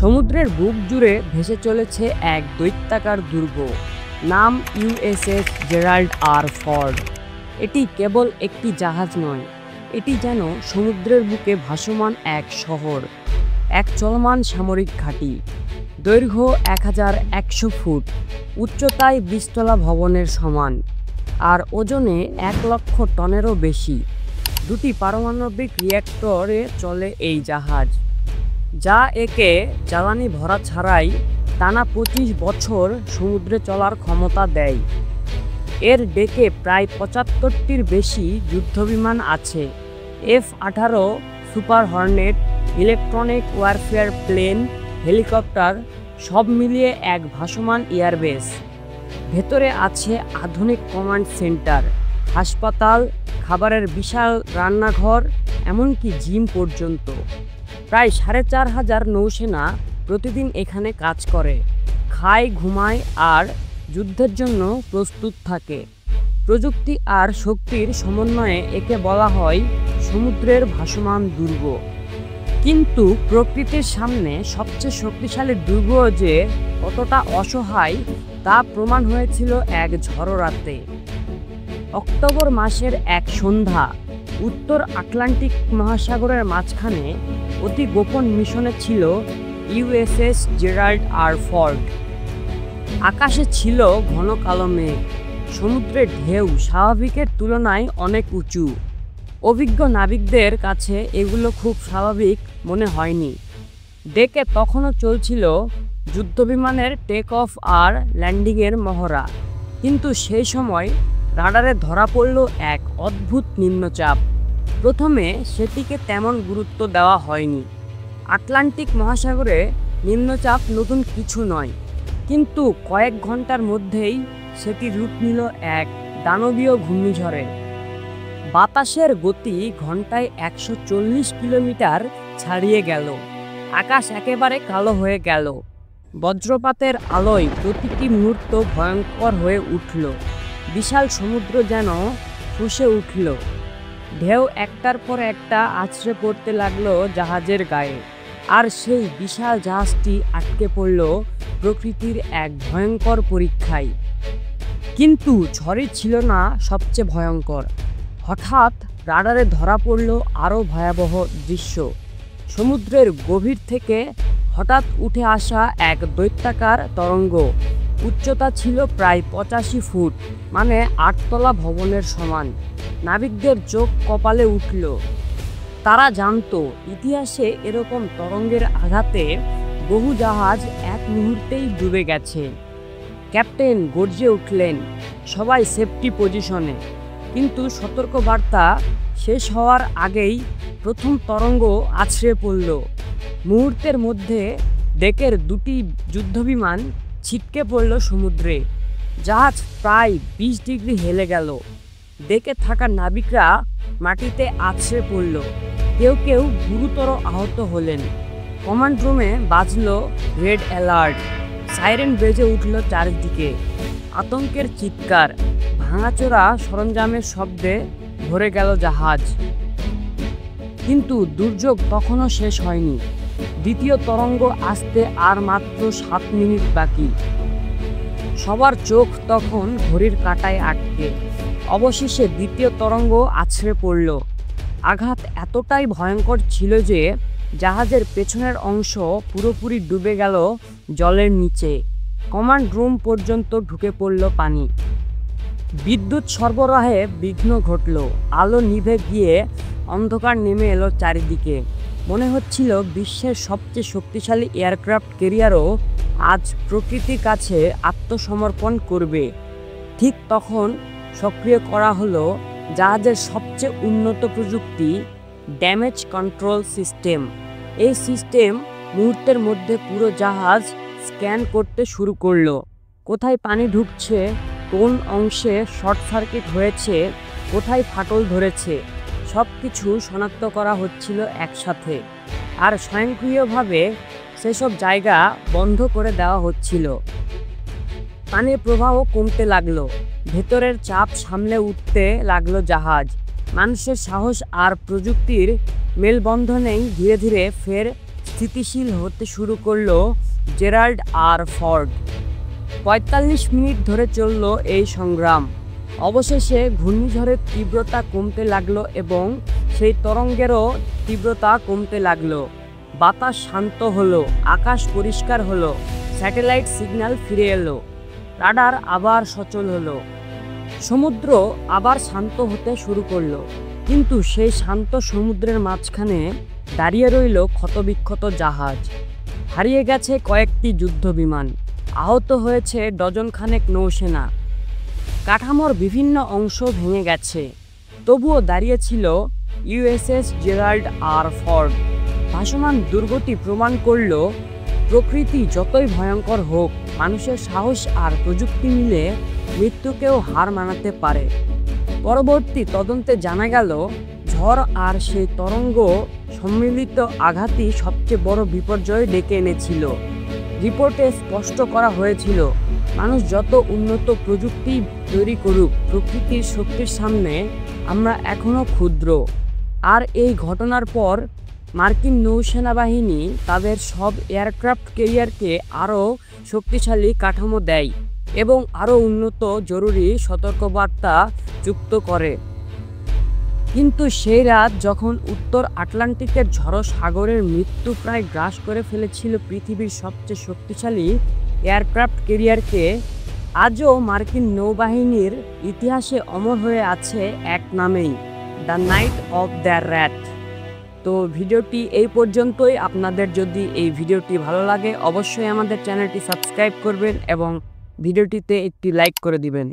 সমুদ্রের বুক জুড়ে ভেসে চলেছে এক দৈত্যাকার দুর্গ, নাম ইউএসএস জেরাল্ড আর ফর্ড। এটি কেবল একটি জাহাজ নয়, এটি যেন সমুদ্রের বুকে ভাসমান এক শহর, এক চলমান সামরিক ঘাঁটি। দৈর্ঘ্য 1100 ফুট, উচ্চতায় 20 তলা ভবনের সমান, আর ওজনে 1 লক্ষ টনেরও বেশি। দুটি পারমাণবিক রিঅ্যাক্টরে চলে এই জাহাজ, যা একে জ্বালানি ভরা ছাড়াই টানা 25 বছর সমুদ্রে চলার ক্ষমতা দেয়। এর ডেকে প্রায় 75টির বেশি যুদ্ধবিমান আছে, F-18 super hornet, electronic warfare plane, helicopter, সব মিলিয়ে এক ভাসমান এয়ারবেস। ভেতরে আছে আধুনিক কমান্ড সেন্টার, হাসপাতাল, খাবারের বিশাল রান্নাঘর, এমনকি জিম পর্যন্ত। প্রায় 4500 নৌসেনা প্রতিদিন এখানে কাজ করে, খায়, ঘুমায় আর যুদ্ধের জন্য প্রস্তুত থাকে। প্রযুক্তি আর শক্তির সমন্বয়ে একে বলা হয় সমুদ্রের ভাসমান দুর্গ। কিন্তু প্রকৃতির সামনে সবচেয়ে শক্তিশালী দুর্গ যে কতটা অসহায় তা প্রমাণ হয়েছিল এক ঝড়ো রাতে। অক্টোবর মাসের এক সন্ধ্যা, উত্তর আটলান্টিক মহাসাগরের মাঝখানে অতি গোপন মিশনে ছিল ইউএসএস জেরাল্ড আর ফর্ড। আকাশে ছিল ঘন কালো মেঘ, সমুদ্রের ঢেউ স্বাভাবিকের তুলনায় অনেক উঁচু। অভিজ্ঞ নাবিকদের কাছে এগুলো খুব স্বাভাবিক মনে হয়নি। ডেকে তখনও চলছিল যুদ্ধবিমানের টেক অফ আর ল্যান্ডিংয়ের মহড়া। কিন্তু সেই সময় রাডারে ধরা পড়ল এক অদ্ভুত নিম্নচাপ। প্রথমে সেটিকে তেমন গুরুত্ব দেওয়া হয়নি। আটলান্টিক মহাসাগরে নিম্নচাপ নতুন কিছু নয়, কিন্তু কয়েক ঘন্টার মধ্যেই সেটি রূপ নিল এক দানবীয় ঘূর্ণিঝড়ে। বাতাসের গতি ঘন্টায় 140 কিলোমিটার ছাড়িয়ে গেল। আকাশ একেবারে কালো হয়ে গেল। বজ্রপাতের আলোয় প্রতিটি মুহূর্ত ভয়ঙ্কর হয়ে উঠল। বিশাল সমুদ্র যেন ফুঁসে উঠল। ঢেউ একটার পর একটা আছড়ে পড়তে লাগলো জাহাজের গায়ে, আর সেই বিশাল জাহাজটি আটকে পড়ল প্রকৃতির এক ভয়ঙ্কর পরীক্ষায়। কিন্তু ঝড়ই ছিল না সবচেয়ে ভয়ঙ্কর। হঠাৎ রাডারে ধরা পড়ল আরও ভয়াবহ দৃশ্য। সমুদ্রের গভীর থেকে হঠাৎ উঠে আসা এক দৈত্যাকার তরঙ্গ। উচ্চতা ছিল প্রায় 85 ফুট, মানে 8 তলা ভবনের সমান। নাবিকদের চোখ কপালে উঠল। তারা জানতো ইতিহাসে এরকম তরঙ্গের আঘাতে বহু জাহাজ এক মুহূর্তেই ডুবে গেছে। ক্যাপ্টেন গর্জে উঠলেন, সবাই সেফটি পজিশনে। কিন্তু সতর্কবার্তা শেষ হওয়ার আগেই প্রথম তরঙ্গ আছড়ে পড়ল। মুহূর্তের মধ্যে ডেকের দুটি যুদ্ধবিমান ছিটকে পড়ল সমুদ্রে। জাহাজ প্রায় 20 ডিগ্রি হেলে গেল। ডেকে থাকা নাবিকরা মাটিতে আছড়ে পড়ল। কেউ কেউ গুরুতর আহত হলেন। কমান্ড রুমে বাজল রেড অ্যালার্ট। সাইরেন বেজে উঠল চারিদিকে। আতঙ্কের চিৎকার, ভাঙাচোরা সরঞ্জামের শব্দে ভরে গেল জাহাজ। কিন্তু দুর্যোগ তখনও শেষ হয়নি। দ্বিতীয় তরঙ্গ আসতে আর মাত্র 7 মিনিট বাকি। সবার চোখ তখন ঘড়ির কাঁটায় আটকে। অবশেষে দ্বিতীয় তরঙ্গ আছড়ে পড়ল। আঘাত এতটাই ভয়ঙ্কর ছিল যে জাহাজের পেছনের অংশ পুরোপুরি ডুবে গেল জলের নিচে। কমান্ড রুম পর্যন্ত ঢুকে পড়ল পানি। বিদ্যুৎ সরবরাহে বিঘ্ন ঘটল। আলো নিভে গিয়ে অন্ধকার নেমে এলো চারিদিকে। মনে হচ্ছিল বিশ্বের সবচেয়ে শক্তিশালী এয়ারক্রাফট ক্যারিয়ারও আজ প্রকৃতির কাছে আত্মসমর্পণ করবে। ঠিক তখন সক্রিয় করা হলো জাহাজের সবচেয়ে উন্নত প্রযুক্তি, ড্যামেজ কন্ট্রোল সিস্টেম। এই সিস্টেম মুহূর্তের মধ্যে পুরো জাহাজ স্ক্যান করতে শুরু করলো। কোথায় পানি ঢুকছে, কোন অংশে শর্ট সার্কিট হয়েছে, কোথায় ফাটল ধরেছে, সব কিছু শনাক্ত করা হচ্ছিল একসাথে। আর স্বয়ংক্রিয়ভাবে সেসব জায়গা বন্ধ করে দেওয়া হচ্ছিল। পানির প্রবাহ কমতে লাগলো। ভেতরের চাপ সামলে উঠতে লাগলো জাহাজ। মানুষের সাহস আর প্রযুক্তির মেলবন্ধনেই ধীরে ধীরে ফের স্থিতিশীল হতে শুরু করলো জেরাল্ড আর ফর্ড। ৪৫ মিনিট ধরে চলল এই সংগ্রাম। অবশেষে ঘূর্ণিঝড়ের তীব্রতা কমতে লাগলো এবং সেই তরঙ্গেরও তীব্রতা কমতে লাগলো। বাতাস শান্ত হলো, আকাশ পরিষ্কার হলো, স্যাটেলাইট সিগন্যাল ফিরে এলো, রাডার আবার সচল হলো। সমুদ্র আবার শান্ত হতে শুরু করলো, কিন্তু সেই শান্ত সমুদ্রের মাঝখানে দাঁড়িয়ে রইল ক্ষতবিক্ষত জাহাজ। হারিয়ে গেছে কয়েকটি যুদ্ধবিমান, আহত হয়েছে ডজনখানেক নৌসেনা, কাঠামোর বিভিন্ন অংশ ভেঙে গেছে। তবুও দাঁড়িয়েছিল ইউএসএস জেরাল্ড আর ফর্ড। ভাসমান দুর্গটি প্রমাণ করল, প্রকৃতি যতই ভয়ঙ্কর হোক, মানুষের সাহস আর প্রযুক্তি মিলে মৃত্যুকেও হার মানাতে পারে। পরবর্তী তদন্তে জানা গেল, ঝড় আর সেই তরঙ্গ সম্মিলিত আঘাতই সবচেয়ে বড় বিপর্যয় ডেকে এনেছিল। রিপোর্টে স্পষ্ট করা হয়েছিল, মানুষ যত উন্নত প্রযুক্তি তৈরি করুক, প্রকৃতির শক্তির সামনে আমরা এখনও ক্ষুদ্র। আর এই ঘটনার পর মার্কিন নৌসেনাবাহিনী তাদের সব এয়ারক্রাফট ক্যারিয়ারকে আরও শক্তিশালী কাঠামো দেয় এবং আরও উন্নত জরুরি সতর্কবার্তা যুক্ত করে। কিন্তু সেই রাত যখন উত্তর আটলান্টিকের ঝড়ো সাগরের মৃত্যু প্রায় গ্রাস করে ফেলেছিল পৃথিবীর সবচেয়ে শক্তিশালী এয়ারক্রাফট ক্যারিয়ারকে, আজও মার্কিন নৌবাহিনীর ইতিহাসে অমর হয়ে আছে এক নামেই, the night of the rat. তো ভিডিওটি এই পর্যন্তই। আপনাদের যদি এই ভিডিওটি ভালো লাগে অবশ্যই আমাদের চ্যানেলটি সাবস্ক্রাইব করবেন এবং ভিডিওটিতে একটি লাইক করে দিবেন।